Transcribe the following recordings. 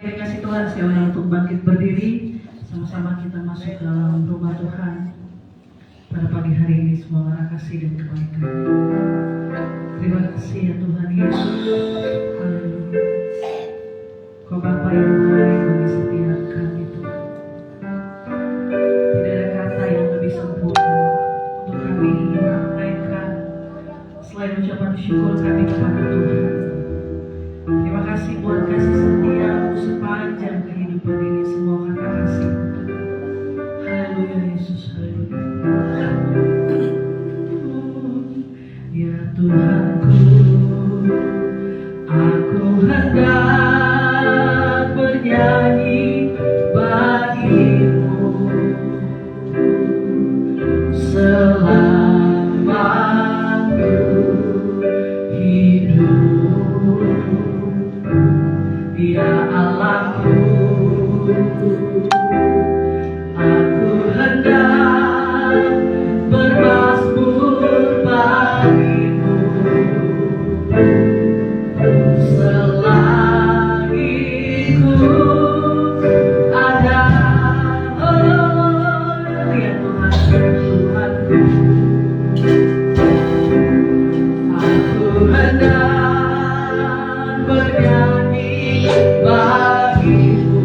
Terima kasih Tuhan, saya untuk bangkit berdiri. Sama-sama kita masuk ke dalam rumah Tuhan. Pada pagi hari ini semua arah kasih dan kebaikan. Terima kasih ya Tuhan Yesus. Haleluya. Kau Bapa yang baik bagi setiap kami Tuhan. Tidak ada kata yang lebih sempurna untuk kami menyampaikan selain ucapan syukur kami kepada Tuhan. Terima kasih buat kasih setiamu sepanjang kehidupan ini, semua kata kasih. Haleluya Yesus, haleluya. Ya Tuhanku, aku hendak bernyanyi bagimu selama aku hidup. Ya Allahku, aku hendak bermazmur bagimu selagi ku ada. Oh ya Tuhan, Tuhanku, aku hendak bernyanyi bagimu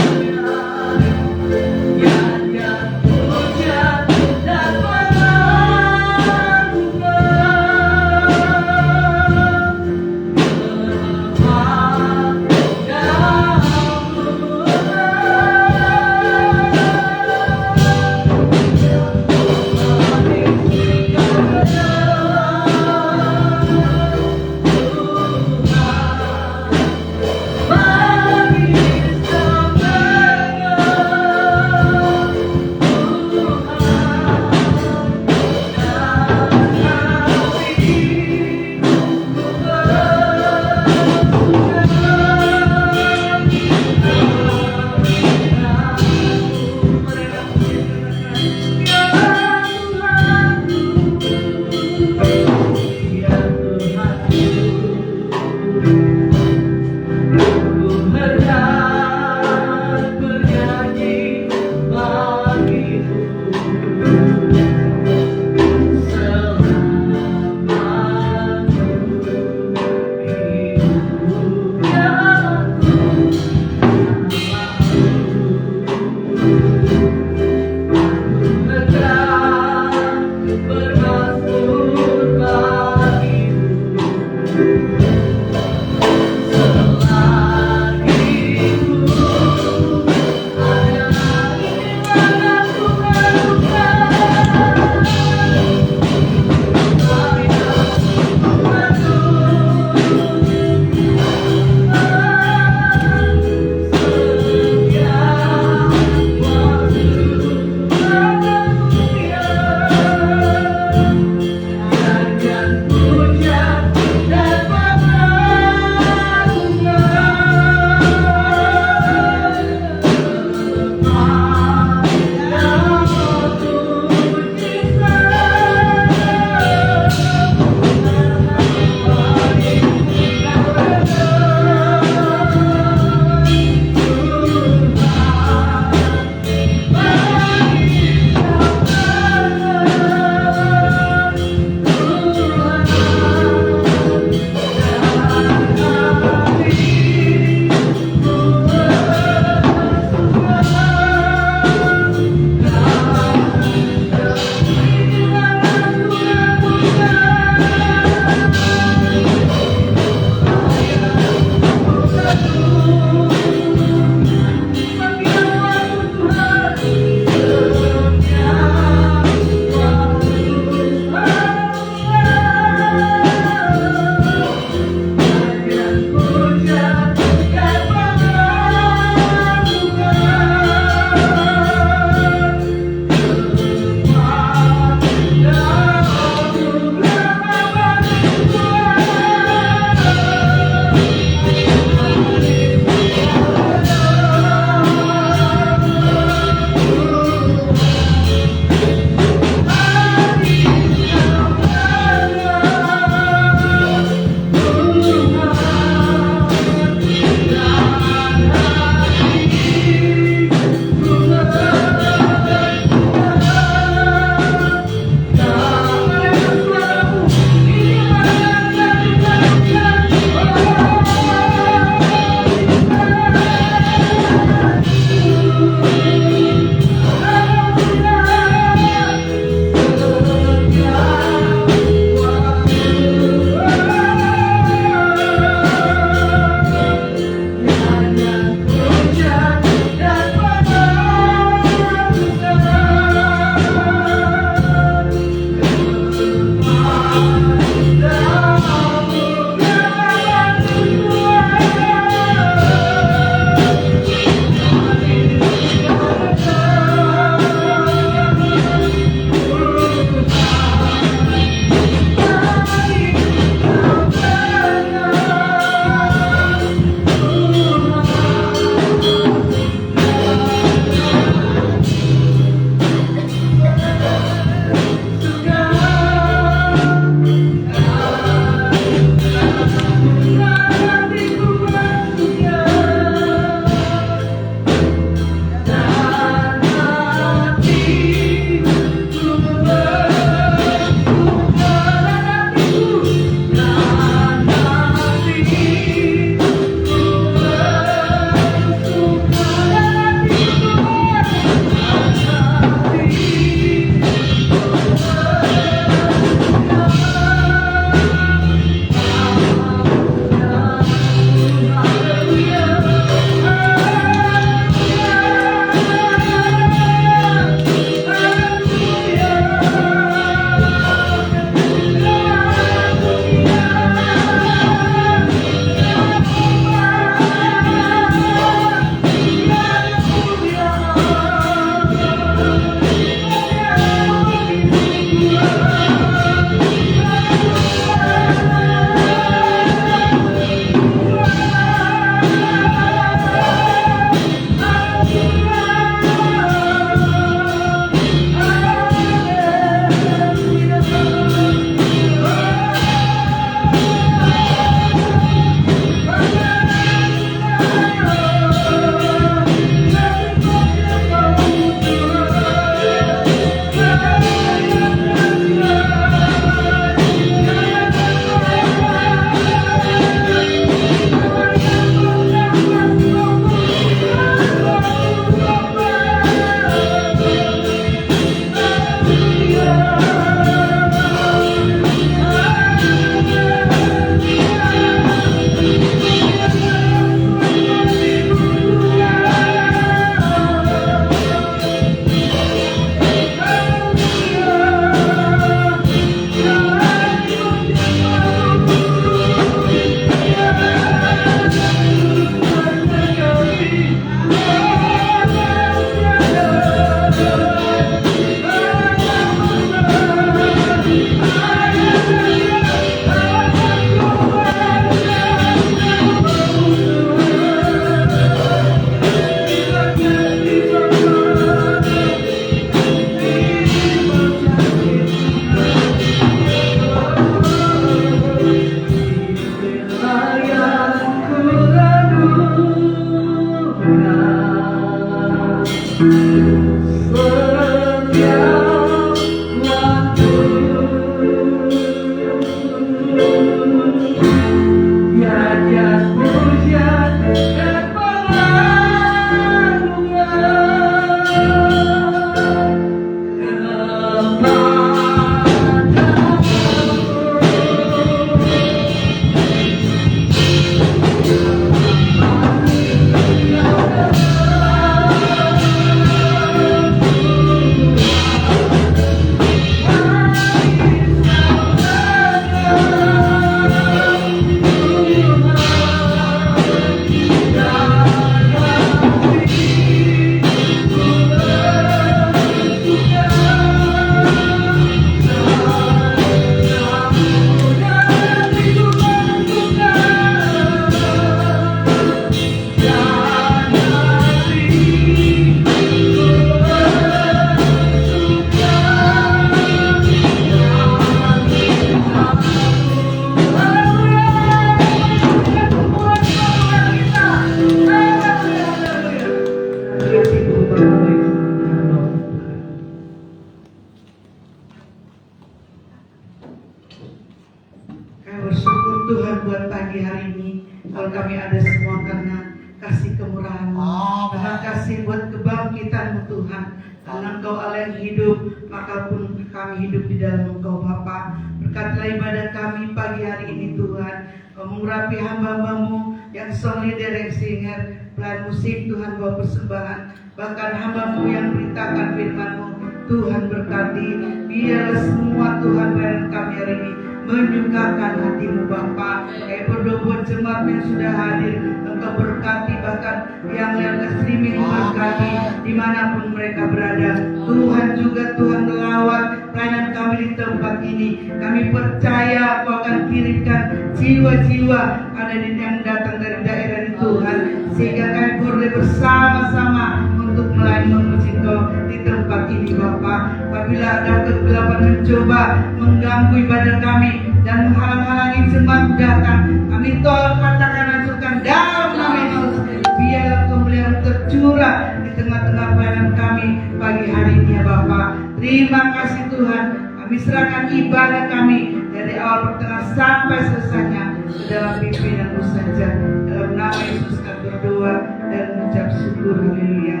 hari ini. Kalau kami ada semua karena kasih kemurahan-Mu. Terima kasih buat kebangkitan-Mu Tuhan. Karena Engkau Allah yang hidup, maka pun kami hidup di dalam Engkau Bapa. Berkatlah ibadah kami pagi hari ini Tuhan. Kau mengurapi hamba-Mu yang solider, yang singer, pelayan musik Tuhan bawa persembahan. Bahkan hamba-Mu yang beritakan firman-Mu, Tuhan berkati. Biarlah semua Tuhan pelayan kami hari ini menyukakan hati-Mu Bapa. Kayak berdoa jemaat yang sudah hadir, Engkau berkati, bahkan yang lewat streaming berkati dimanapun mereka berada. Tuhan juga Tuhan melawat pelayanan kami di tempat ini. Kami percaya Kau akan kirimkan jiwa-jiwa ada yang datang dari daerah ini Tuhan, sehingga kami boleh bersama-sama untuk melayani memuji Kau di tempat ini Bapa. Apabila ada kegelapan mencoba mengganggu ibadah kami dan menghalang-halangi jemaat datang, kami tolak, katakan, hancurkan dalam nama Yesus. Biarlah kemuliaan tercurah di tengah-tengah pelayanan kami pagi hari ini ya Bapa. Terima kasih Tuhan. Kami serahkan ibadah kami dari awal pertengahan sampai selesainya ke dalam pimpinan-Mu saja. Dalam nama Yesus kami berdoa dan mengucap syukur. Haleluya.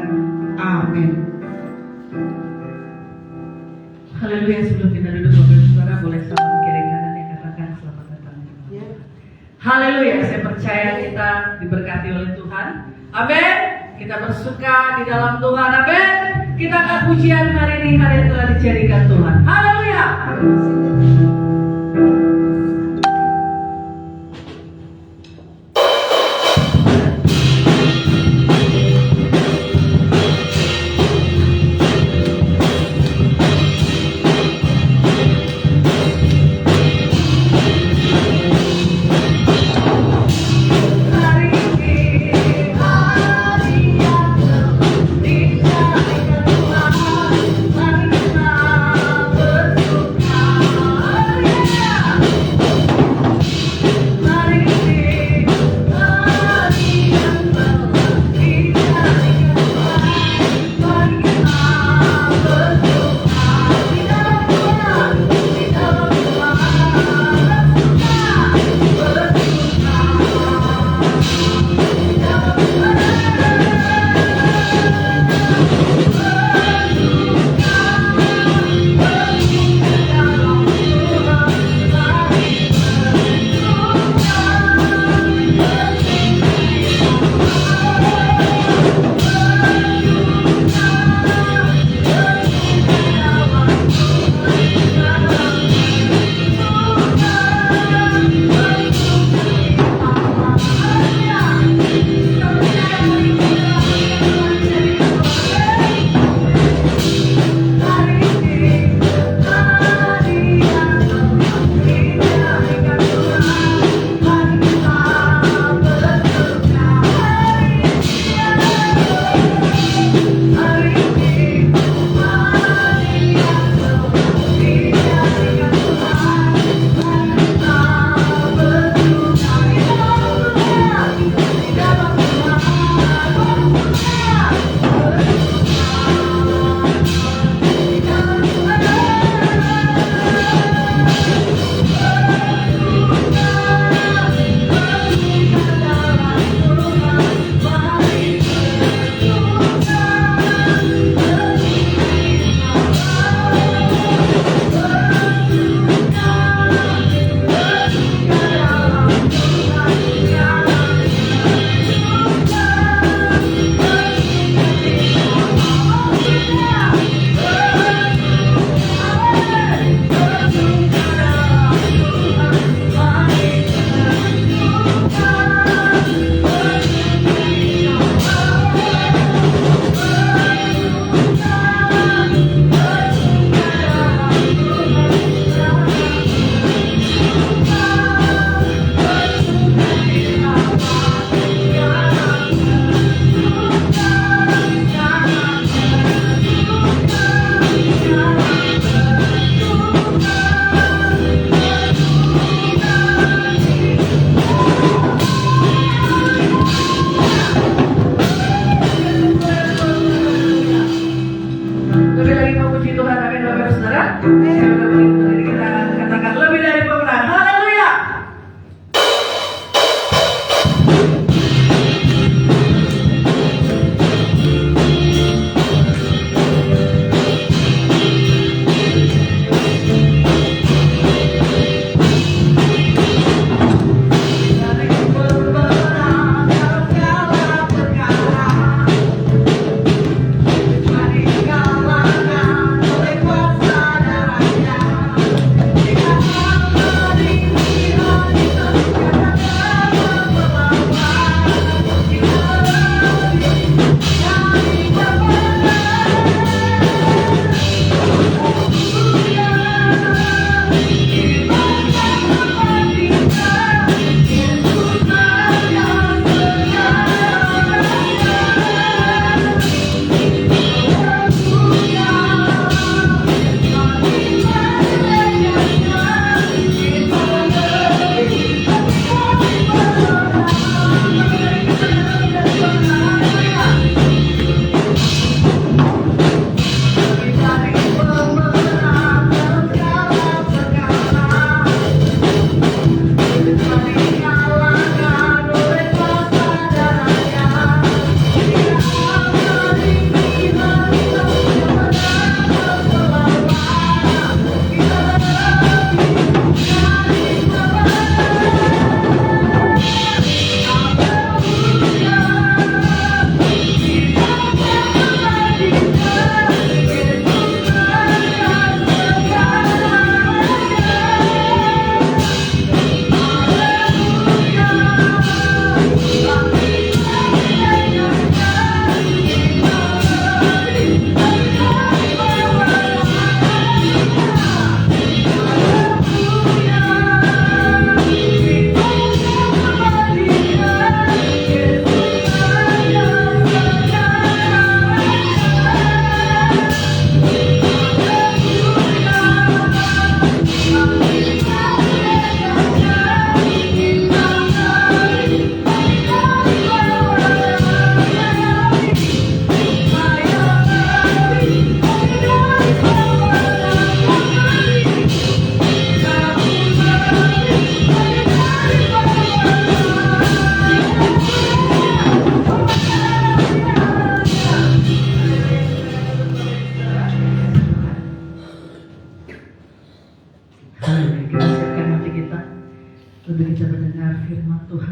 Amin. Haleluya. Sebelum kita duduk, Bapak Saudara boleh sama kiri kanan yang katakan selamat datang. Haleluya. Saya percaya kita diberkati oleh Tuhan. Amin. Kita bersuka di dalam Tuhan. Amin. Kita akan pujian hari ini, hari yang telah dijadikan Tuhan. Haleluya. Hari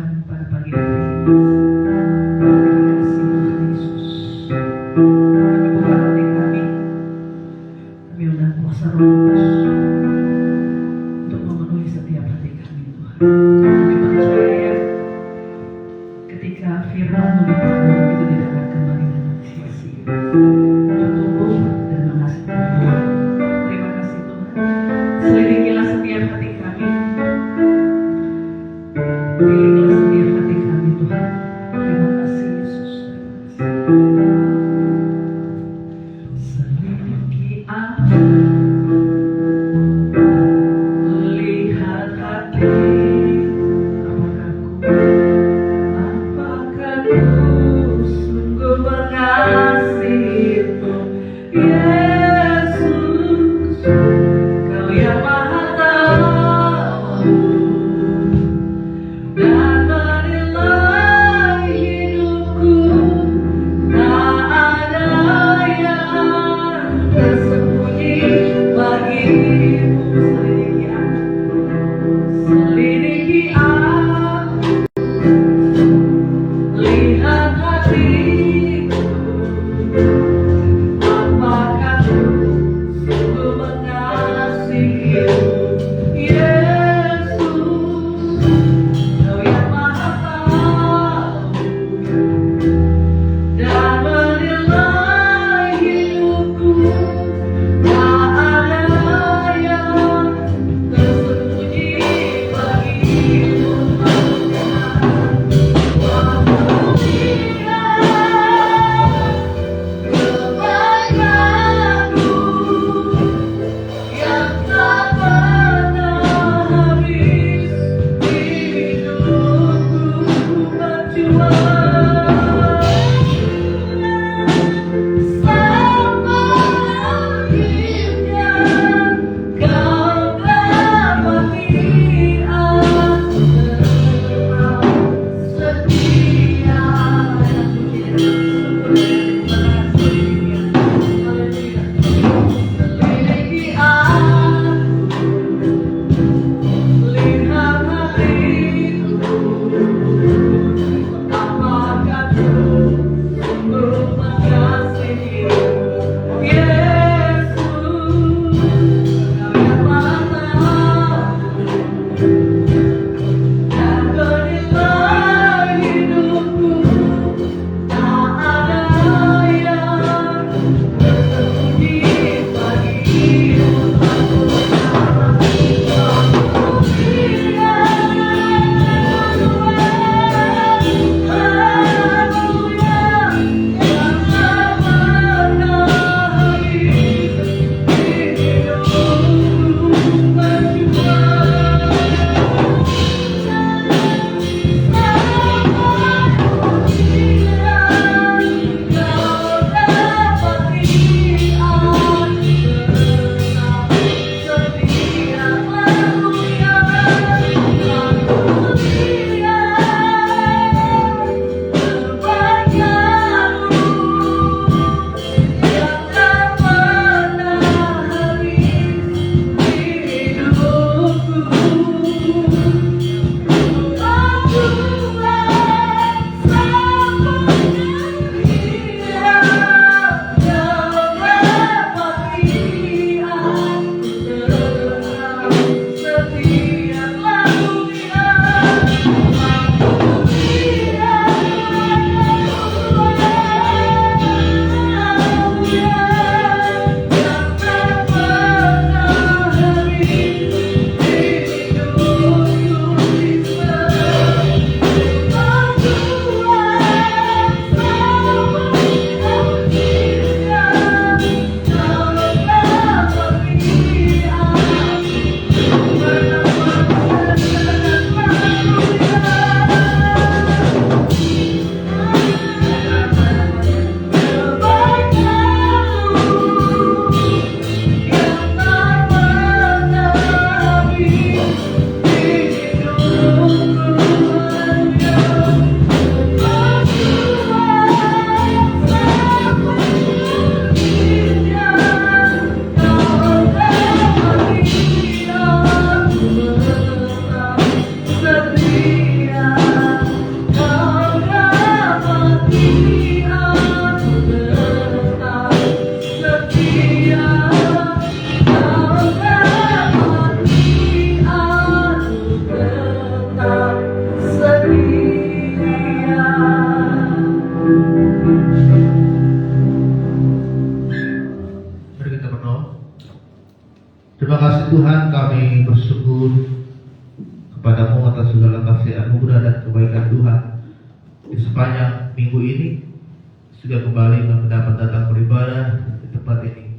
Tuhan pada pagi hari ini. Terima kasih Tuhan Yesus. Kami buka hati kami undang kuasa Roh Kudus untuk memenuhi setiap hati kami Tuhan. Kami percaya ketika firman-Mu dibangun itu tidak akan kembali dengan sia-sia. Untuk tumbuh dan menghasilkan buah. Terima kasih Tuhan. Selidiki setiap hati kami. Pilihlah setiap hati kami Tuhan. Terima kasih Yesus. Selidiki aku, lihat hati. Apakah ku sungguh mengasihimu, Yesus? Kau yang Maha Tahu dan Tuhan, kami bersyukur kepadamu atas segala kasih anugerah dan kebaikan Tuhan. Di sepanjang minggu ini sudah kembali kami dapat datang beribadah di tempat ini.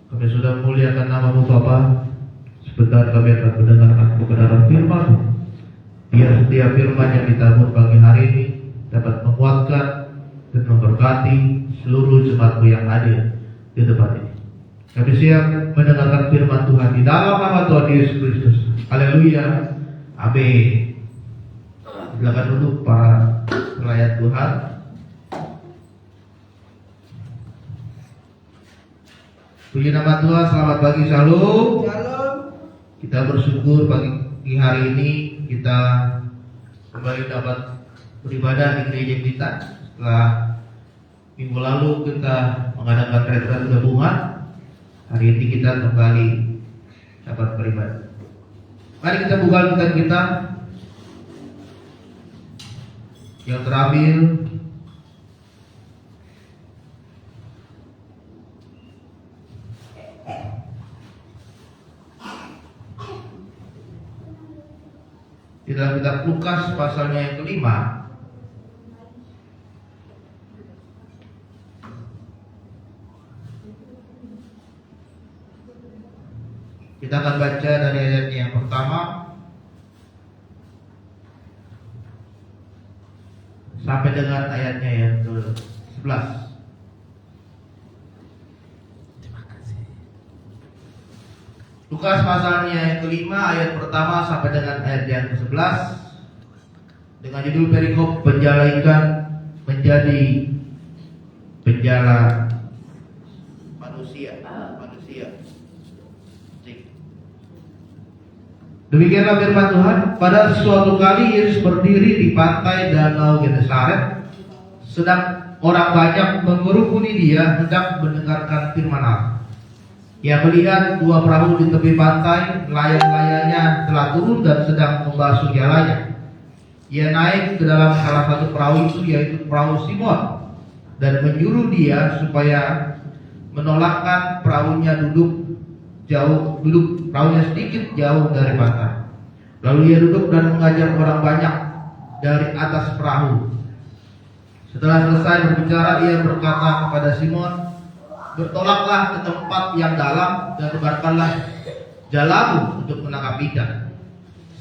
Kami sudah memuliakan nama-Mu Bapa. Sebentar kami akan mendengarkan kebenaran firman. Biar setiap firman yang ditabur pagi hari ini dapat menguatkan dan memberkati seluruh jemaat-Mu yang hadir di tempat ini. Kami siap mendengarkan firman Tuhan di dalam nama Tuhan Yesus Kristus. Haleluya. Amin. Silakan duduk para pelayan Tuhan. Puji nama Tuhan, selamat pagi, shalom. Shalom. Kita bersyukur pagi hari ini kita kembali dapat beribadah di gereja kita. Setelah minggu lalu kita mengadakan retret gabungan, hari ini kita kembali dapat beribadah. Mari kita buka Alkitab kita yang terambil di dalam kitab Lukas pasalnya yang kelima. Kita akan baca dari ayat yang pertama sampai dengan ayatnya yang ke-11. Lukas pasalnya yang kelima, ayat pertama sampai dengan ayat yang ke-11, dengan judul perikop penjala ikan menjadi penjala manusia. Demikianlah firman Tuhan. Pada suatu kali Yesus berdiri di pantai Danau Genesaret, sedang orang banyak mengerumuni Dia hendak mendengarkan firman Allah. Ia melihat dua perahu di tepi pantai, nelayan-nelayannya telah turun dan sedang membasuh jalannya. Ia naik ke dalam salah satu perahu itu, yaitu perahu Simon, dan menyuruh dia supaya menolakkan perahunya perahunya sedikit jauh dari pantai. Lalu ia duduk dan mengajar orang banyak dari atas perahu. Setelah selesai berbicara, ia berkata kepada Simon, "Bertolaklah ke tempat yang dalam dan tebarkanlah jalamu untuk menangkap ikan."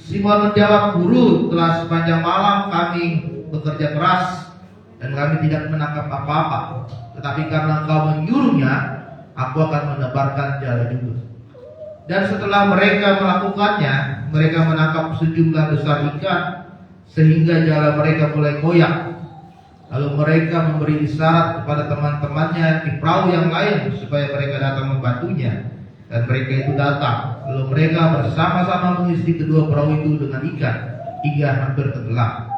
Simon menjawab, "Guru, telah sepanjang malam kami bekerja keras dan kami tidak menangkap apa-apa. Tetapi karena engkau menyuruhnya, aku akan menebarkan jala juga." Dan setelah mereka melakukannya, mereka menangkap sejumlah besar ikan sehingga jala mereka mulai goyang. Lalu mereka memberi isyarat kepada teman-temannya di perahu yang lain supaya mereka datang membantunya. Dan mereka itu datang. Lalu mereka bersama-sama mengisi kedua perahu itu dengan ikan hingga hampir tenggelam.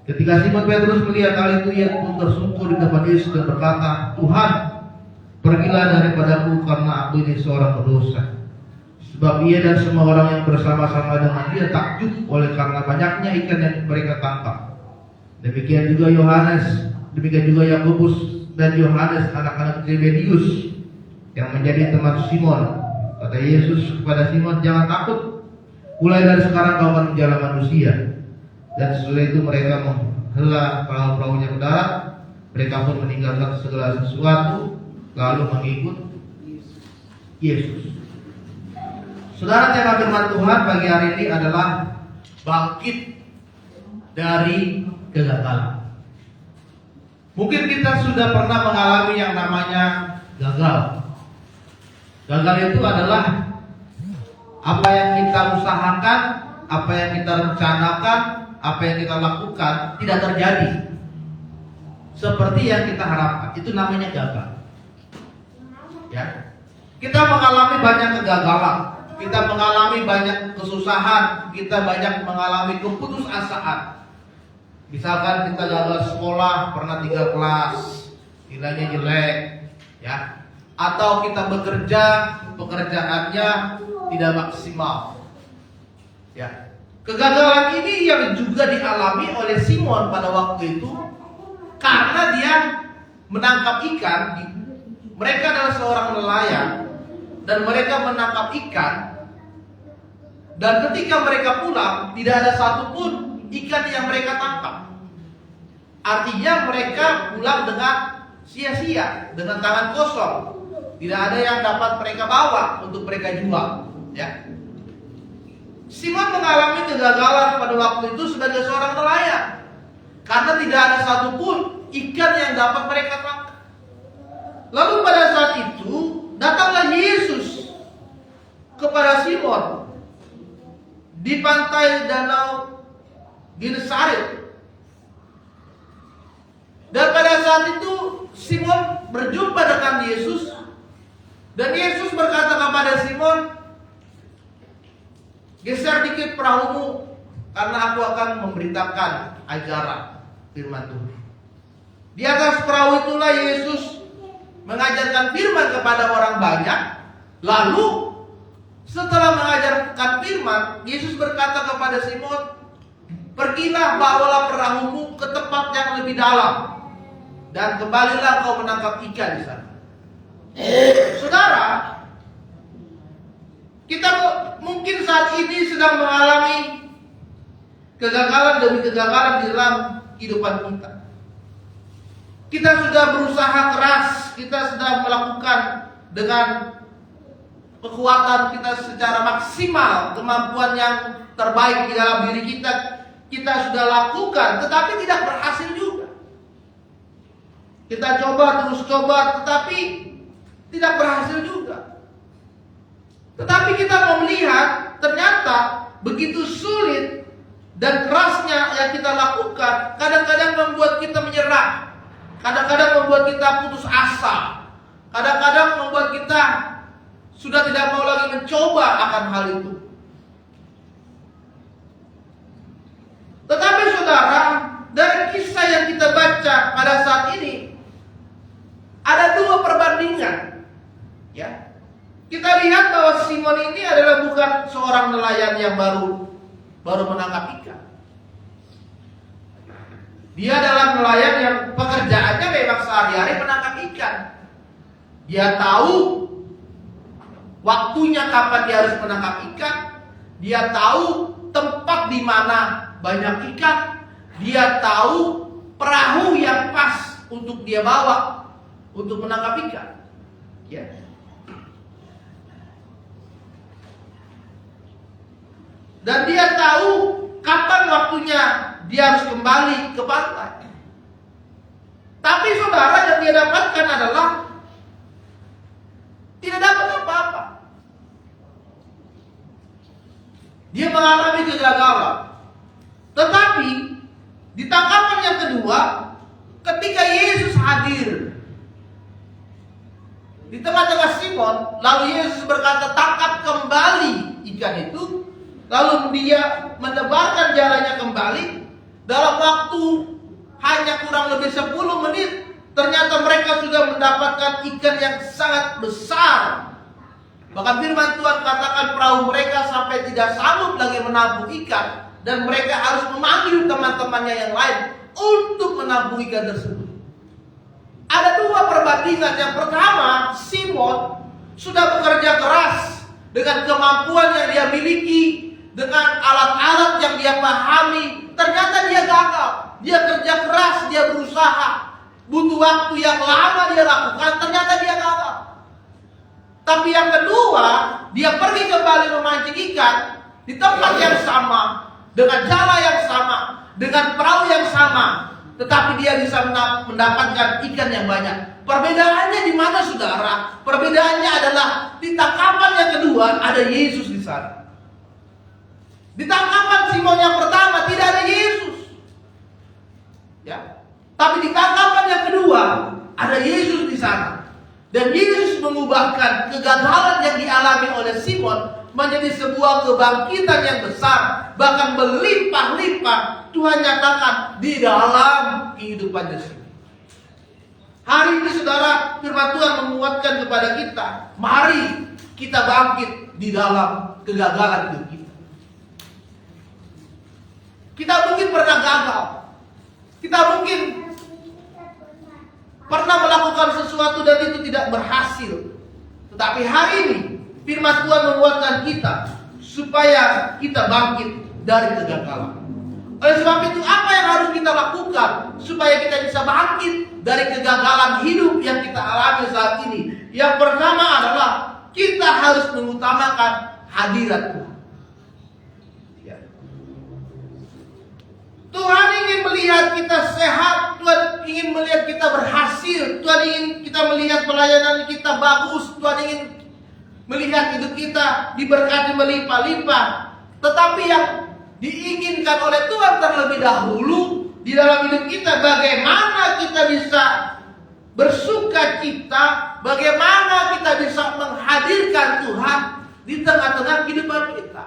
Ketika Simon Petrus melihat hal itu, ia pun tersungkur di depan Yesus dan berkata, "Tuhan, pergilah daripadaku karena aku ini seorang berdosa." Sebab ia dan semua orang yang bersama-sama dengan dia takjub oleh karena banyaknya ikan yang mereka tangkap. Demikian juga Yakobus dan Yohanes anak-anak Zebedius yang menjadi teman Simon. Kata Yesus kepada Simon, "Jangan takut, mulai dari sekarang kau akan menjala manusia." Dan setelah itu mereka menghela perahu-perahunya ke darat. Mereka pun meninggalkan segala sesuatu lalu mengikut Yesus. Saudara, tema firman Tuhan pagi hari ini adalah bangkit dari kegagalan. Mungkin kita sudah pernah mengalami yang namanya gagal. Gagal itu adalah apa yang kita usahakan, apa yang kita rencanakan, apa yang kita lakukan tidak terjadi seperti yang kita harapkan. Itu namanya gagal. Ya. Kita mengalami banyak kegagalan. Kita mengalami banyak kesusahan, kita banyak mengalami keputusasaan. Misalkan kita gagal sekolah, pernah 3 kelas, nilainya jelek, ya. Atau kita bekerja, pekerjaannya tidak maksimal. Ya. Kegagalan ini yang juga dialami oleh Simon pada waktu itu karena dia menangkap ikan. Mereka adalah seorang nelayan. dan mereka menangkap ikan. Dan ketika mereka pulang, tidak ada satupun ikan yang mereka tangkap. Artinya mereka pulang dengan sia-sia, dengan tangan kosong. Tidak ada yang dapat mereka bawa untuk mereka jual. Ya. Simon mengalami kegagalan pada waktu itu sebagai seorang nelayan, karena tidak ada satupun ikan yang dapat mereka tangkap. Lalu pada saat itu datanglah Yesus kepada Simon di pantai danau Genesaret. Dan pada saat itu Simon berjumpa dengan Yesus, dan Yesus berkata kepada Simon, geser dikit perahumu, karena aku akan memberitakan ajaran firman Tuhan. Di atas perahu itulah Yesus mengajarkan firman kepada orang banyak. Lalu setelah mengajarkan firman, Yesus berkata kepada Simon, pergilah, bawalah perahumu ke tempat yang lebih dalam, dan kembalilah kau menangkap ikan di sana. Saudara, kita mungkin saat ini sedang mengalami kegagalan demi kegagalan di dalam kehidupan kita. Kita sudah berusaha keras, kita sudah melakukan dengan kekuatan kita secara maksimal, kemampuan yang terbaik di dalam diri kita, kita sudah lakukan, tetapi tidak berhasil juga. Kita coba, terus coba, tetapi tidak berhasil juga. Tetapi kita mau melihat, ternyata begitu sulit dan kerasnya yang kita lakukan, kadang-kadang membuat kita menyerah, kadang-kadang membuat kita putus asa, kadang-kadang membuat kita sudah tidak mau lagi mencoba akan hal itu. Tetapi saudara, dari kisah yang kita baca pada saat ini, ada dua perbandingan. Ya, kita lihat bahwa Simon ini adalah bukan seorang nelayan yang baru menangkap ikan. Dia adalah nelayan yang pekerjaannya memang sehari-hari menangkap ikan. Dia tahu waktunya kapan dia harus menangkap ikan. Dia tahu tempat di mana banyak ikan. Dia tahu perahu yang pas untuk dia bawa untuk menangkap ikan. Ya. Dan dia tahu kapan waktunya dia harus kembali ke pantai. Tapi saudara, yang dia dapatkan adalah tidak dapat apa-apa. Dia mengalami kegagalan. Tetapi di tangkapan yang kedua, ketika Yesus hadir di tengah-tengah Simon, lalu Yesus berkata, tangkap kembali ikan itu. Lalu dia menebarkan jalannya kembali. Dalam waktu hanya kurang lebih 10 menit, ternyata mereka sudah mendapatkan ikan yang sangat besar. Bahkan firman Tuhan katakan perahu mereka sampai tidak sanggup lagi menampung ikan, dan mereka harus memanggil teman-temannya yang lain untuk menampung ikan tersebut. Ada dua perbandingan. Yang pertama, Simon sudah bekerja keras dengan kemampuan yang dia miliki, dengan alat-alat yang dia pahami. Ternyata dia gagal. Dia kerja keras, dia berusaha, butuh waktu yang lama dia lakukan, ternyata dia gagal. Tapi yang kedua, dia pergi kembali memancing ikan di tempat yang sama, dengan cara yang sama, dengan perahu yang sama, tetapi dia bisa mendapatkan ikan yang banyak. Perbedaannya di mana, saudara? Perbedaannya adalah di tangkapan yang kedua ada Yesus di sana. Di tangkapan Simon yang pertama tidak ada Yesus. Ya. Tapi di tangkapan yang kedua ada Yesus di sana. Dan Yesus mengubahkan kegagalan yang dialami oleh Simon menjadi sebuah kebangkitan yang besar, bahkan berlimpah-limpah. Tuhan nyatakan di dalam kehidupan Yesus. Hari ini saudara, firman Tuhan menguatkan kepada kita, mari kita bangkit di dalam kegagalan hidup kita. Kita mungkin pernah gagal. Kita mungkin pernah melakukan sesuatu dan itu tidak berhasil. Tetapi hari ini Firman Tuhan menguatkan kita supaya kita bangkit dari kegagalan. Oleh sebab itu, apa yang harus kita lakukan supaya kita bisa bangkit dari kegagalan hidup yang kita alami saat ini? Yang pertama adalah kita harus mengutamakan hadirat Tuhan. Ya. Tuhan ingin melihat kita sehat, Tuhan ingin melihat kita berhasil, Tuhan ingin kita melihat pelayanan kita bagus, Tuhan ingin melihat hidup kita diberkati melimpah-limpah. Tetapi yang diinginkan oleh Tuhan terlebih dahulu di dalam hidup kita, bagaimana kita bisa bersuka cita, bagaimana kita bisa menghadirkan Tuhan di tengah-tengah kehidupan kita.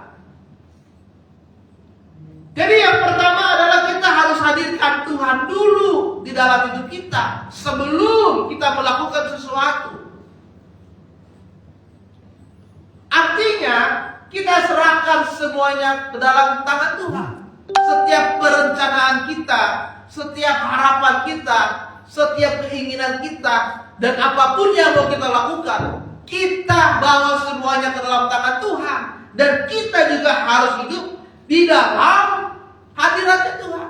Jadi yang pertama adalah kita harus hadirkan Tuhan dulu di dalam hidup kita sebelum kita melakukan sesuatu. Artinya kita serahkan semuanya ke dalam tangan Tuhan. Setiap perencanaan kita, setiap harapan kita, setiap keinginan kita, dan apapun yang mau kita lakukan, kita bawa semuanya ke dalam tangan Tuhan. Dan kita juga harus hidup di dalam hadiratnya Tuhan.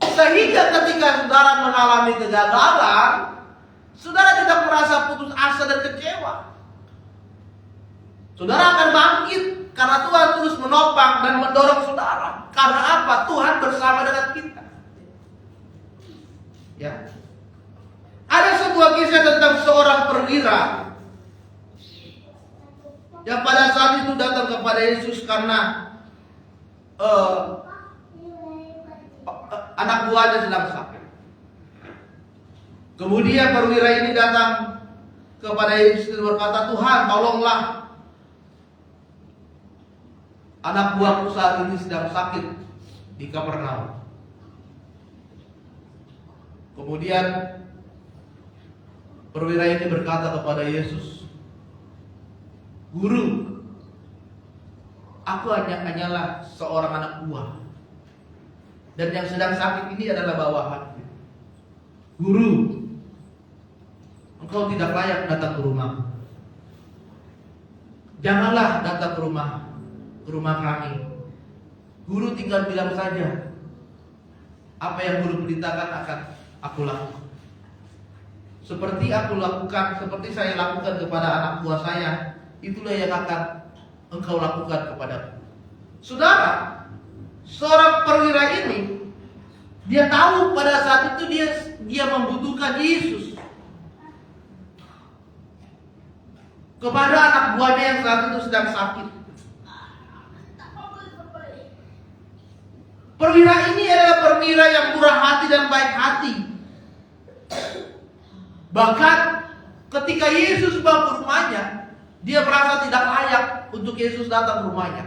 Sehingga ketika saudara mengalami kegagalan, saudara tidak merasa putus asa dan kecewa. Saudara akan bangkit karena Tuhan terus menopang dan mendorong saudara. Karena apa? Tuhan bersama dengan kita. Ya. Ada sebuah kisah tentang seorang perwira yang pada saat itu datang kepada Yesus karena anak buahnya sedang sakit. Kemudian perwira ini datang kepada Yesus dan berkata, "Tuhan, tolonglah. Anak buahku saat ini sedang sakit di Kapernaum." Kemudian perwira ini berkata kepada Yesus, "Guru, aku hanyalah seorang anak buah. Dan yang sedang sakit ini adalah bawahanku. Guru, engkau tidak layak datang ke rumah. Janganlah datang ke rumah kami. Guru tinggal bilang saja, apa yang guru perintahkan akan aku lakukan. Seperti aku lakukan, seperti saya lakukan kepada anak buah saya, itulah yang akan engkau lakukan kepadaku." Saudara, seorang perwira ini, dia tahu pada saat itu dia membutuhkan Yesus kepada anak buahnya yang saat itu sedang sakit. Perwira ini adalah perwira yang murah hati dan baik hati. Bahkan ketika Yesus bawa ke rumahnya, dia merasa tidak layak untuk Yesus datang ke rumahnya.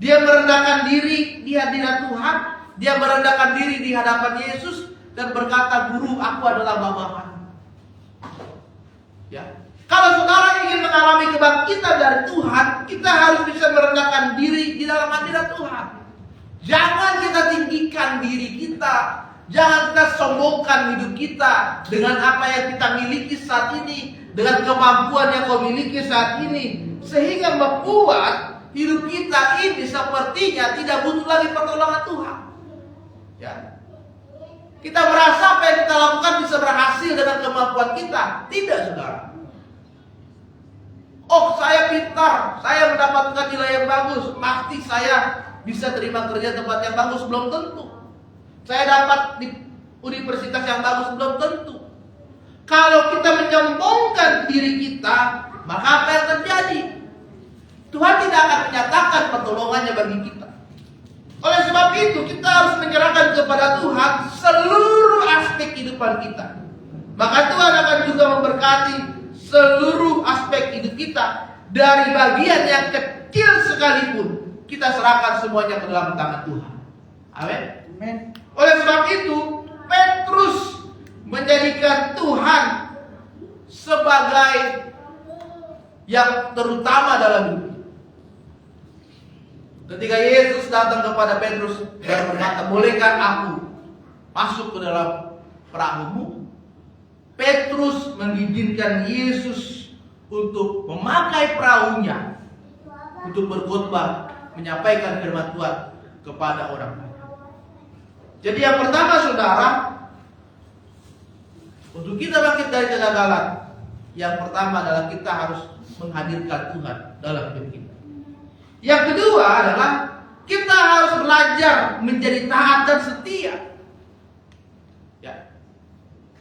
Dia merendahkan diri di hadirat Tuhan. Dia merendahkan diri di hadapan Yesus dan berkata, "Guru, aku adalah bawahan." Ya. Kalau saudara ingin mengalami kebangkitan dari Tuhan, kita harus bisa merendahkan diri di dalam hadirat Tuhan. Jangan kita tinggikan diri kita. Jangan kita sombongkan hidup kita dengan apa yang kita miliki saat ini, dengan kemampuan yang kau miliki saat ini, sehingga membuat hidup kita ini sepertinya tidak butuh lagi pertolongan Tuhan. Ya. Kita merasa apa yang kita lakukan bisa berhasil dengan kemampuan kita. Tidak, saudara. Oh, saya pintar, saya mendapatkan nilai yang bagus, pasti saya bisa terima kerja tempat yang bagus. Belum tentu. Saya dapat di universitas yang bagus, belum tentu. Kalau kita menyombongkan diri kita, maka apa yang terjadi? Tuhan tidak akan menyatakan pertolongannya bagi kita. Oleh sebab itu, kita harus menyerahkan kepada Tuhan seluruh aspek kehidupan kita. Maka Tuhan akan juga memberkati seluruh aspek hidup kita. Dari bagian yang kecil sekalipun, kita serahkan semuanya ke dalam tangan Tuhan. Amin. Amin. Oleh sebab itu, Petrus menjadikan Tuhan sebagai yang terutama dalam hidup. Ketika Yesus datang kepada Petrus dan berkata, "Bolehkah aku masuk ke dalam perahumu?" Petrus mengizinkan Yesus untuk memakai perahunya untuk berkhotbah, menyampaikan firman Tuhan kepada orang banyak. Jadi yang pertama saudara, untuk kita bangkit dari kegagalan, yang pertama adalah kita harus menghadirkan Tuhan dalam hidup kita. Yang kedua adalah kita harus belajar menjadi taat dan setia. Ya.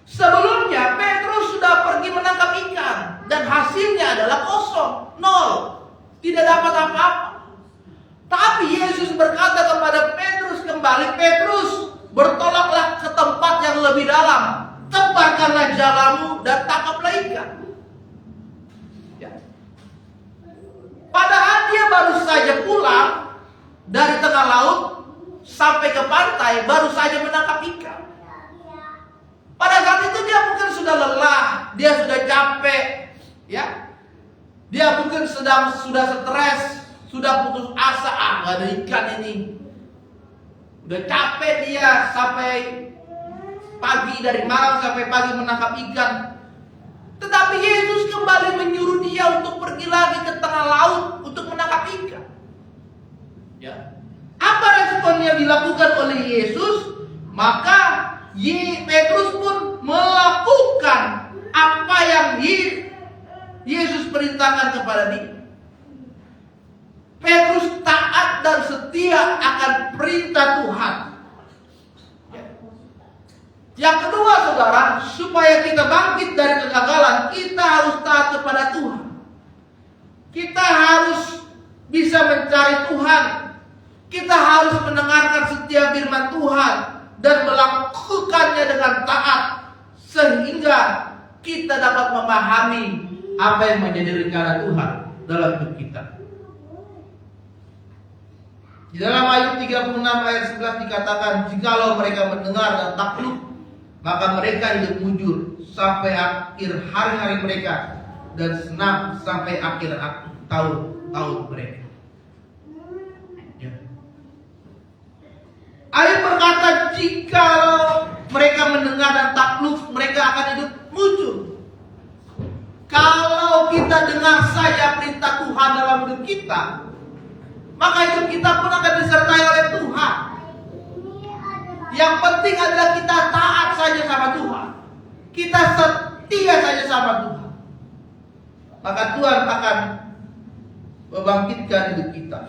Sebelumnya Petrus sudah pergi menangkap ikan dan hasilnya adalah kosong, nol, tidak dapat apa-apa. Tapi Yesus berkata kepada Petrus kembali, Petrus, bertolaklah ke tempat yang lebih dalam, tebarkanlah jalamu dan tangkaplah ikan. Ya. Padahal dia baru saja pulang dari tengah laut sampai ke pantai, baru saja menangkap ikan. Pada saat itu dia mungkin sudah lelah, dia sudah capek, ya. Dia mungkin sudah stres, sudah putus asa, nggak ada ikan ini. Udah capek dia sampai pagi, dari malam sampai pagi menangkap ikan. Tetapi Yesus kembali menyuruh dia untuk pergi lagi ke tengah laut untuk menangkap ikan. Ya. Apa respon yang dilakukan oleh Yesus? Maka Petrus pun melakukan apa yang Yesus perintahkan kepada dia. Petrus taat dan setia akan perintah Tuhan. Yang kedua saudara, supaya kita bangkit dari kegagalan, kita harus taat kepada Tuhan. Kita harus bisa mencari Tuhan. Kita harus mendengarkan setiap firman Tuhan dan melakukannya dengan taat, sehingga kita dapat memahami apa yang menjadi rencana Tuhan dalam hidup kita. Di dalam Ayub 36 ayat 11 dikatakan, jikalau mereka mendengar dan takluk, maka mereka hidup mujur sampai akhir hari-hari mereka, dan senang sampai akhir tahun-tahun mereka. Ya. Ayub berkata, jikalau mereka mendengar dan takluk, mereka akan hidup mujur. Kalau kita dengar saja perintah Tuhan dalam hidup kita, maka hidup kita pun akan disertai oleh Tuhan. Yang penting adalah kita taat saja sama Tuhan, kita setia saja sama Tuhan, maka Tuhan akan membangkitkan hidup kita.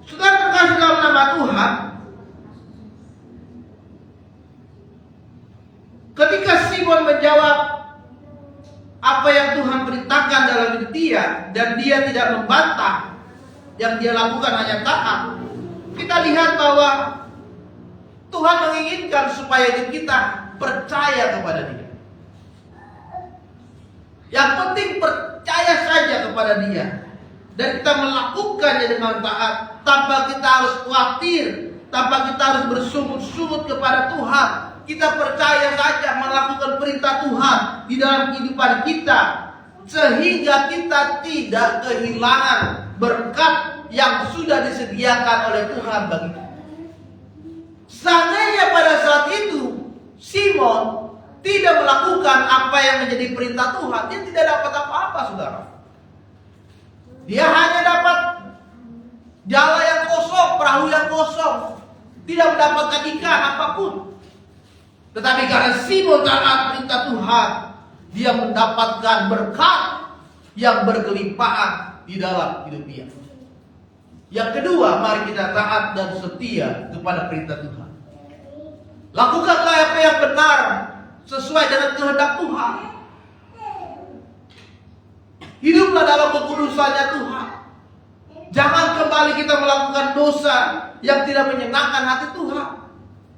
Saudara terkasih dalam nama Tuhan, ketika Simon menjawab apa yang Tuhan perintahkan dalam hidup dia, dan dia tidak membantah, yang dia lakukan hanya taat, kita lihat bahwa Tuhan menginginkan supaya hidup kita percaya kepada Dia. Yang penting percaya saja kepada Dia, dan kita melakukannya dengan taat, tanpa kita harus khawatir, tanpa kita harus bersungut-sungut kepada Tuhan. Kita percaya saja melakukan perintah Tuhan di dalam kehidupan kita, sehingga kita tidak kehilangan berkat yang sudah disediakan oleh Tuhan bagi kita. Seandainya pada saat itu Simon tidak melakukan apa yang menjadi perintah Tuhan, dia tidak dapat apa-apa, saudara. Dia hanya dapat jala yang kosong, perahu yang kosong, tidak mendapatkan ikan apapun. Tetapi karena Simon taat perintah Tuhan, dia mendapatkan berkat yang berkelimpahan di dalam hidup dia. Yang kedua, mari kita taat dan setia kepada perintah Tuhan. Lakukanlah apa yang benar sesuai dengan kehendak Tuhan. Hiduplah dalam kekudusannya Tuhan. Jangan kembali kita melakukan dosa yang tidak menyenangkan hati Tuhan.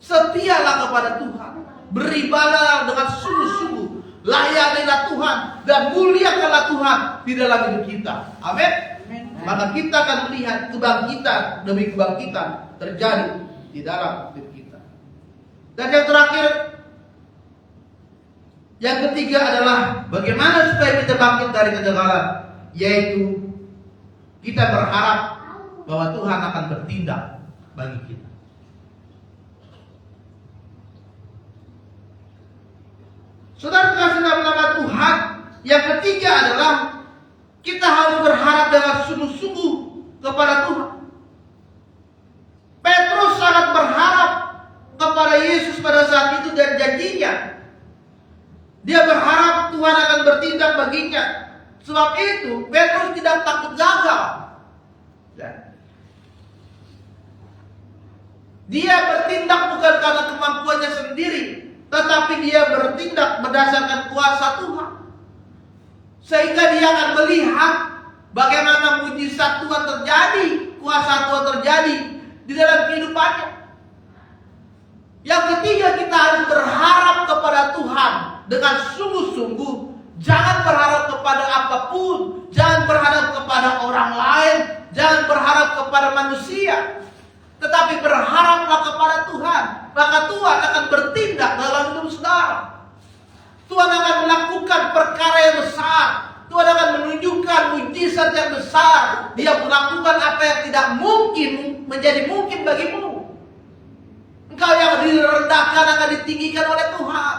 Setialah kepada Tuhan. Beribadahlah dengan sungguh-sungguh. Layanilah Tuhan dan muliakanlah Tuhan di dalam hidup kita. Amin. Maka kita akan melihat kebangkitan demi kebangkitan terjadi di dalam hidup kita. Dan yang terakhir, yang ketiga adalah bagaimana supaya kita bangkit dari kegagalan, yaitu kita berharap bahwa Tuhan akan bertindak bagi kita. Saudara terkasih dalam nama Yang ketiga adalah kita harus berharap dengan sungguh-sungguh kepada Tuhan. Petrus sangat berharap kepada Yesus pada saat itu dan janjinya. Dia berharap Tuhan akan bertindak baginya. Sebab itu Petrus tidak takut gagal. Dia bertindak bukan karena kemampuannya sendiri, tetapi dia bertindak berdasarkan kuasa Tuhan. Sehingga dia akan melihat bagaimana mujizat Tuhan terjadi, kuasa Tuhan terjadi di dalam kehidupannya. Yang ketiga, kita harus berharap kepada Tuhan dengan sungguh-sungguh. Jangan berharap kepada apapun, jangan berharap kepada orang lain, jangan berharap kepada manusia, tetapi berharaplah kepada Tuhan. Maka Tuhan akan bertindak dalam hidup saudara. Tuhan akan melakukan perkara yang besar. Tuhan akan menunjukkan mujizat yang besar. Dia melakukan apa yang tidak mungkin menjadi mungkin bagimu. Engkau yang direndahkan akan ditinggikan oleh Tuhan.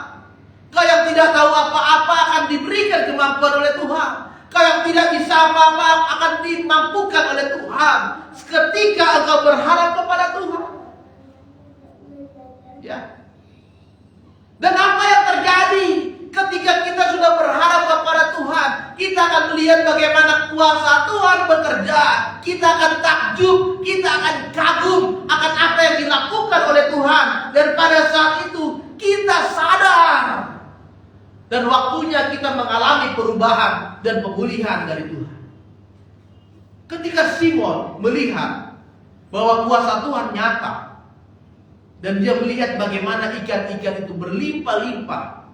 Engkau yang tidak tahu apa-apa akan diberikan kemampuan oleh Tuhan. Engkau yang tidak bisa apa-apa akan dimampukan oleh Tuhan. Ketika engkau berharap kepada Tuhan. Ya. Dan apa yang terjadi ketika kita sudah berharap kepada Tuhan? Kita akan melihat bagaimana kuasa Tuhan bekerja. Kita akan takjub, kita akan kagum akan apa yang dilakukan oleh Tuhan. Dan pada saat itu kita sadar. Dan waktunya kita mengalami perubahan dan pemulihan dari Tuhan. Ketika Simon melihat bahwa kuasa Tuhan nyata. Dan dia melihat bagaimana ikan-ikan itu berlimpah-limpah.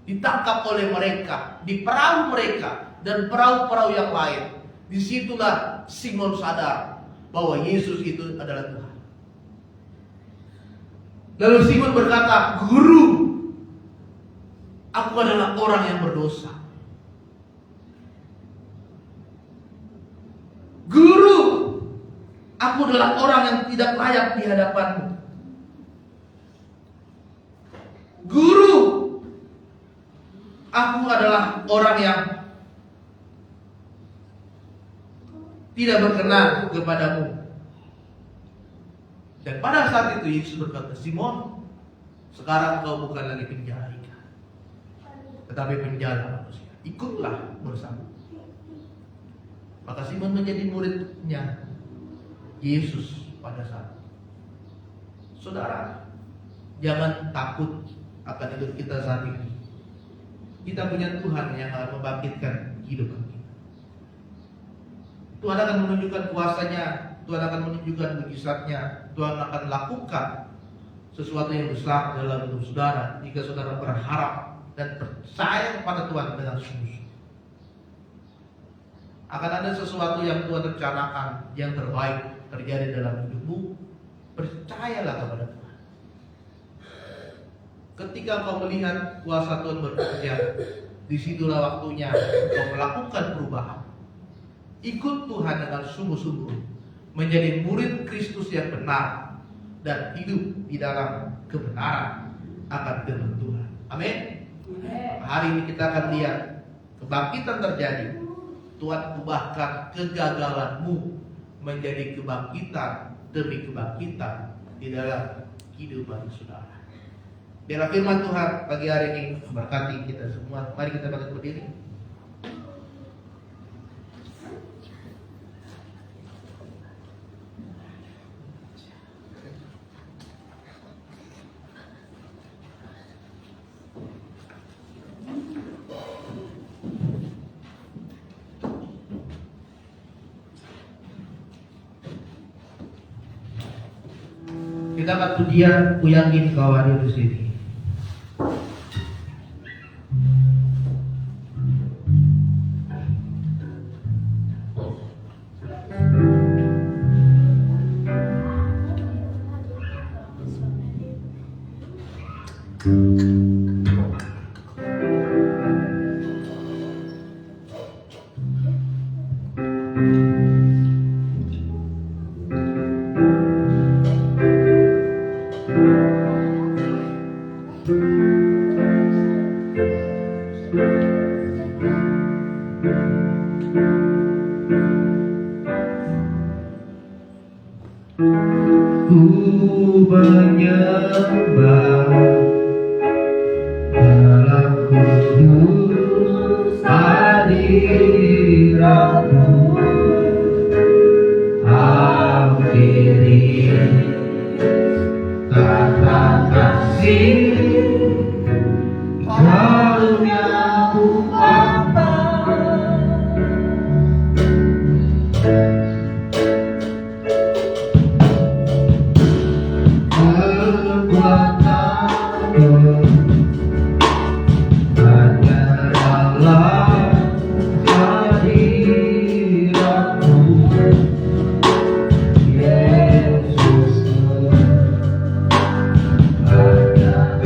Ditangkap oleh mereka, di perahu mereka, dan perahu-perahu yang lain. Disitulah Simon sadar bahwa Yesus itu adalah Tuhan. Lalu Simon berkata, "Guru, aku adalah orang yang berdosa. Guru, aku adalah orang yang tidak layak di hadapanmu. Guru, aku adalah orang yang tidak berkenan kepadamu." Dan pada saat itu Yesus berkata, "Simon, sekarang kau bukan lagi penjara ikan, tetapi penjara manusia. Ikutlah bersama." Maka Simon menjadi muridnya Yesus pada saat itu. Saudara, jangan takut akan hidup kita saat ini. Kita punya Tuhan yang akan membangkitkan kehidupan kita. Tuhan akan menunjukkan kuasanya, Tuhan akan menunjukkan mujizatnya, Tuhan akan lakukan sesuatu yang besar dalam hidup saudara jika saudara berharap dan percaya kepada Tuhan dengan sungguh-sungguh. Akan ada sesuatu yang Tuhan rencanakan yang terbaik terjadi dalam hidupmu. Percayalah kepada Tuhan. Ketika kau melihat kuasa Tuhan bekerja, disitulah waktunya kau melakukan perubahan. Ikut Tuhan dengan sungguh-sungguh, menjadi murid Kristus yang benar dan hidup di dalam kebenaran akan firman Tuhan. Amin. Hari ini kita akan lihat kebangkitan terjadi. Tuhan ubahkan kegagalanmu menjadi kebangkitan demi kebangkitan di dalam kehidupan saudara. Biarlah firman Tuhan pagi hari ini memberkati kita semua. Mari kita bangkit berdiri. Kita akan pujian, ku yakin kau ada di sini. Ku menyembah dalam kudus hadiratmu. Ampiri kata kasih karuniamu Bapa. Kekuatanmu hanya dalam hadiratmu, Yesus. Hanya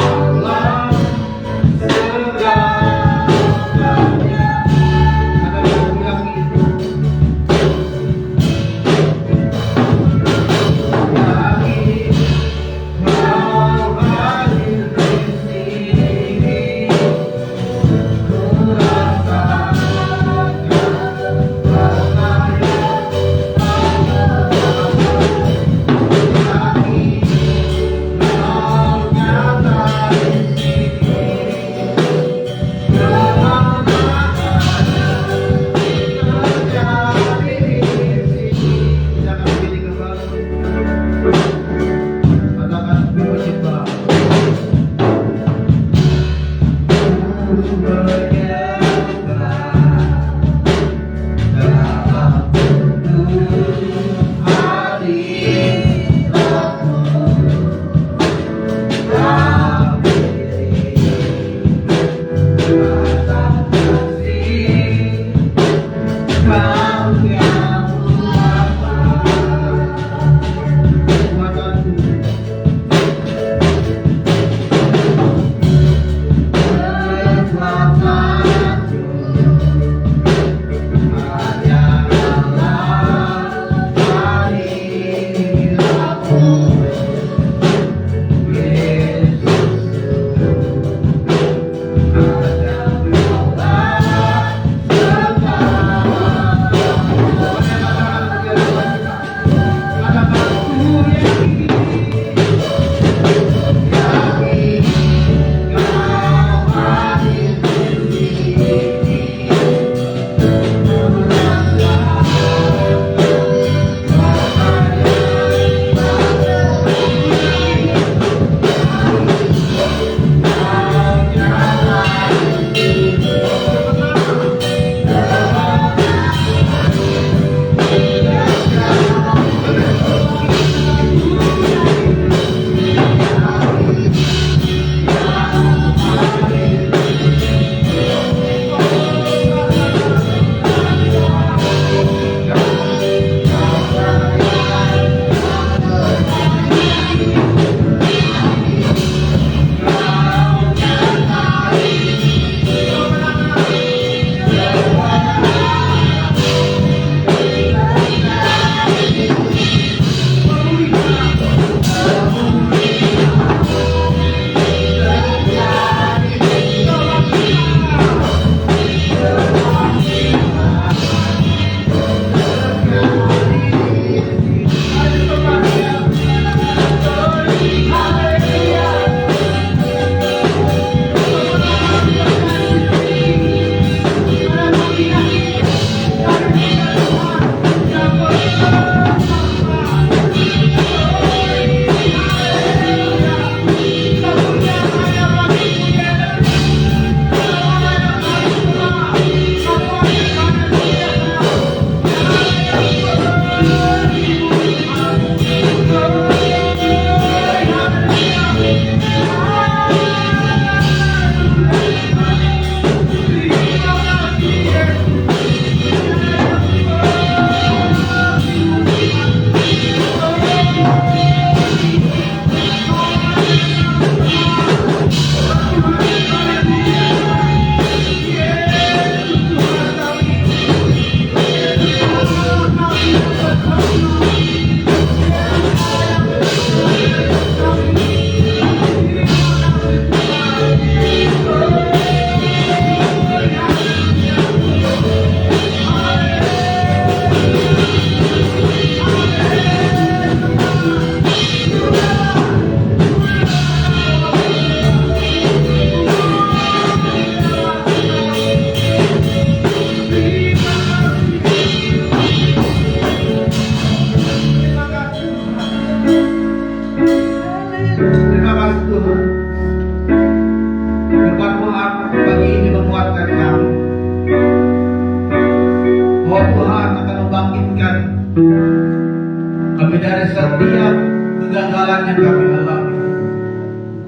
setiap kegagalan yang kami alami.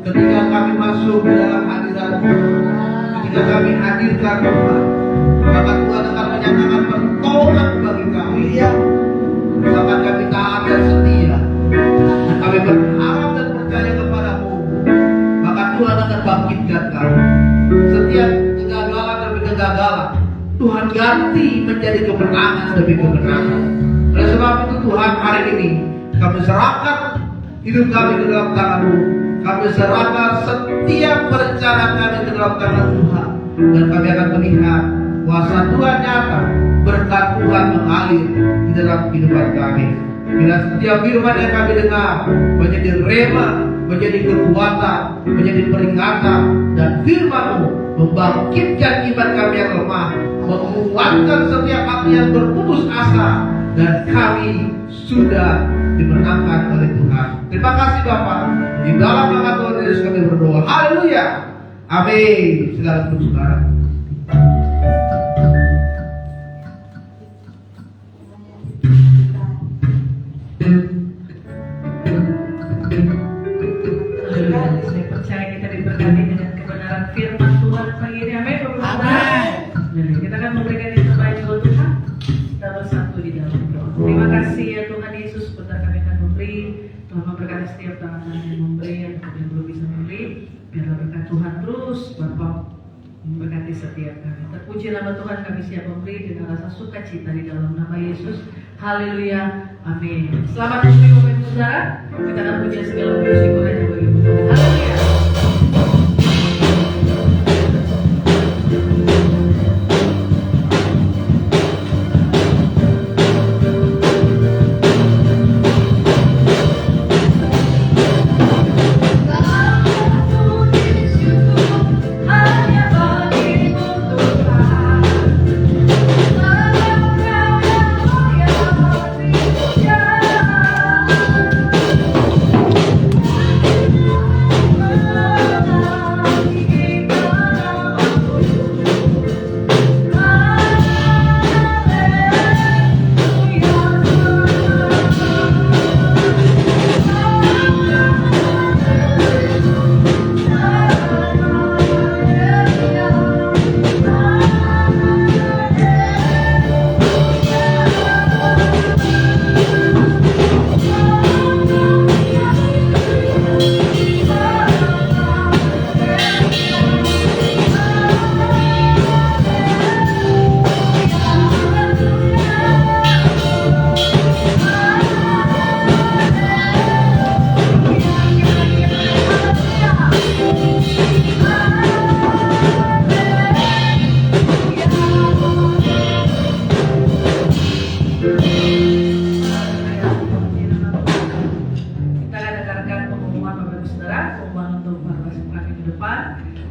Ketika kami masuk ke dalam hadirat Tuhan, ketika kami hadirkan Tuhan, maka Tuhan akan menyatakan pertolongan bagi kami. Akan kami taat dan setia, dan kami berharap dan percaya kepadamu, maka Tuhan akan bangkitkan kami. Setiap kegagalan demi kegagalan, Tuhan ganti menjadi kemenangan demi kemenangan. Oleh sebab itu Tuhan, hari ini kami serahkan hidup kami ke dalam tangan-Mu. Kami serahkan setiap perencanaan kami ke dalam tangan Tuhan, dan kami akan melihat kuasa Tuhan nyata, berkat Tuhan mengalir di dalam kehidupan kami. Bila setiap firman yang kami dengar menjadi rema, menjadi kekuatan, menjadi peringatan, dan firman-Mu membangkitkan iman kami yang lemah, menguatkan setiap hati yang berputus asa, dan kami sudah dimenangkan oleh Tuhan. Terima kasih Bapak. Di dalam nama Tuhan Yesus kami berdoa. Haleluya. Amin. Silakan duduk saudara. Saya percaya kita diberkati dengan kebenaran firman Tuhan pagi ini. Amin. Jadi kita akan memberikan yang terbaik buat Tuhan. Kita bersatu di dalam doa. Terima kasih ya Tuhan Yesus, benar kami akan memberi. Tuhan memberkati setiap tangan yang memberi, yang belum bisa memberi. Biarlah berkat Tuhan terus Bapak memberkati setiap kami. Terpuji nama Tuhan, kami siap memberi dengan rasa sukacita di dalam nama Yesus. Haleluya. Amin. Selamat memberi Bapak Ibu Saudara. Kita akan puji segala puji syukur hanya bagi Tuhan. Haleluya.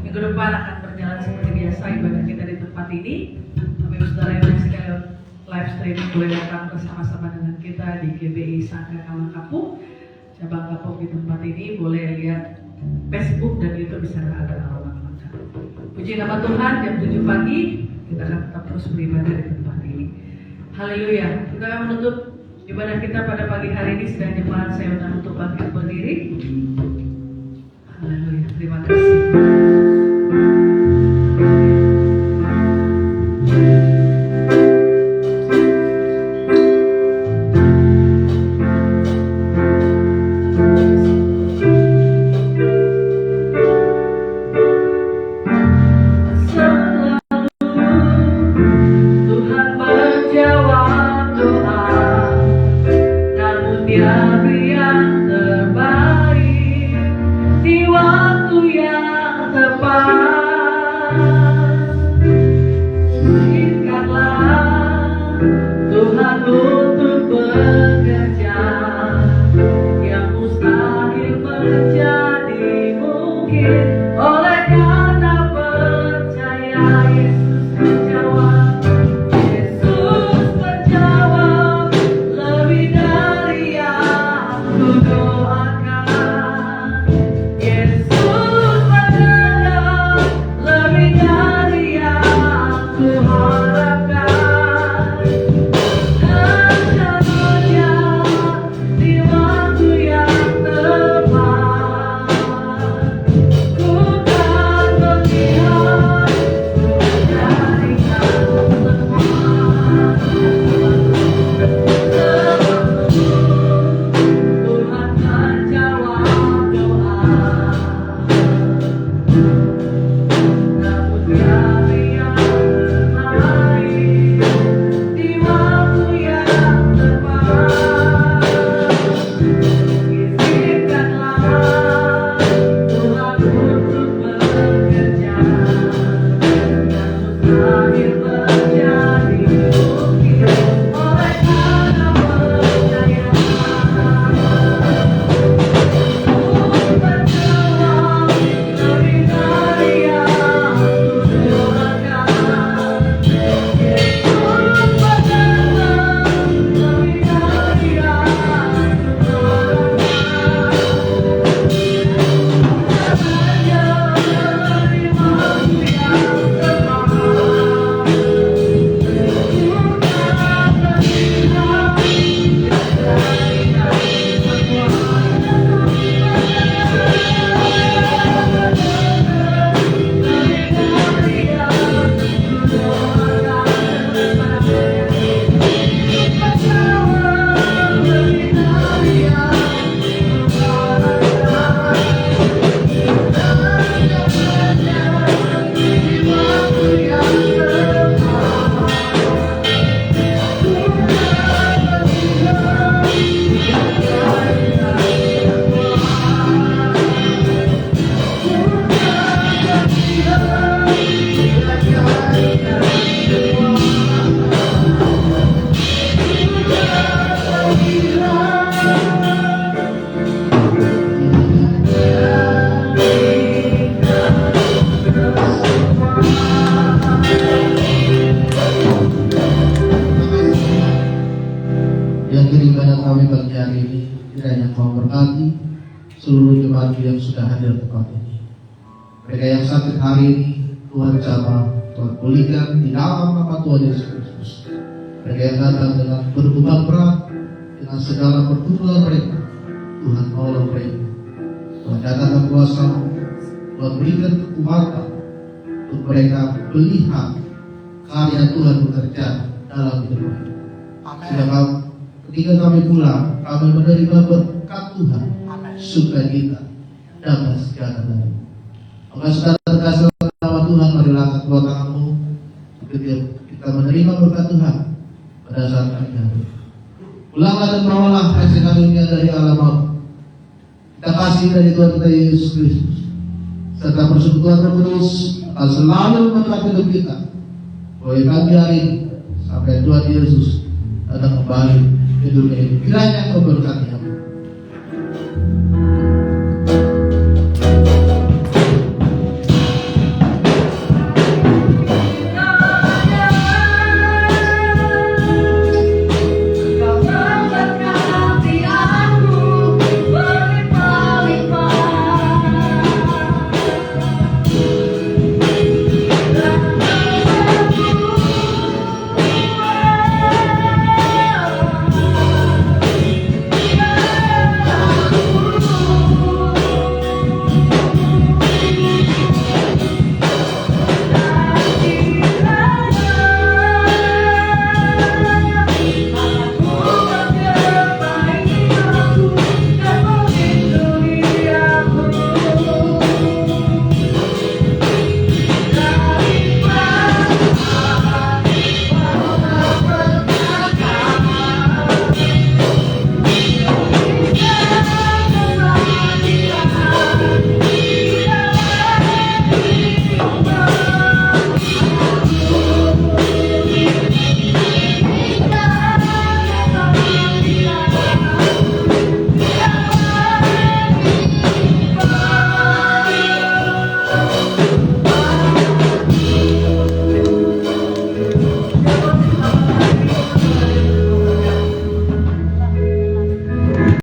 Minggu depan akan berjalan seperti biasa ibadah kita di tempat ini. Bapak Ibu Saudara yang menyaksikan live streaming boleh datang bersama-sama dengan kita di GBI Sangka Kalang Kapuk, cabang Kapuk di tempat ini. Boleh lihat Facebook dan YouTube bisa ada alamat lengkap. Puji nama Tuhan, jam 7 pagi kita akan tetap terus beribadah di tempat ini. Haleluya. Kita akan menutup ibadah kita pada pagi hari ini. Sedang jemaat saya undang untuk bangkit berdiri. Haleluya. Terima kasih. Waktu memberkati seluruh jemaat yang sudah hadir di tempat ini. Mereka yang sakit hari ini, Tuhan jamah, Tuhan pulihkan di dalam nama Tuhan Yesus Kristus. Mereka yang datang dengan berbeban berat, dengan segala pergumulan mereka, Tuhan tolong mereka. Tuhan datangkan kuasa, Tuhan berikan kekuatan untuk mereka melihat karya Tuhan bekerja dalam hidup mereka. Sedangkan ketika kami pulang, kami menerima berkat Tuhan, sukacita, damai sejahtera dari. Maka saudara terkasih dalam nama Tuhan, marilah angkat kedua tanganmu ketika kita menerima berkat Tuhan pada saat kami hadir. Ulanglah dan bawalah kasih karunia dari Allah Bapa, kita kasih dari Tuhan kita Yesus Kristus, serta persekutuan Roh Kudus akan selalu memberkati hidup kita mulai pagi hari ini sampai Tuhan Yesus datang kembali ke dunia ini. Kiranya memberkati.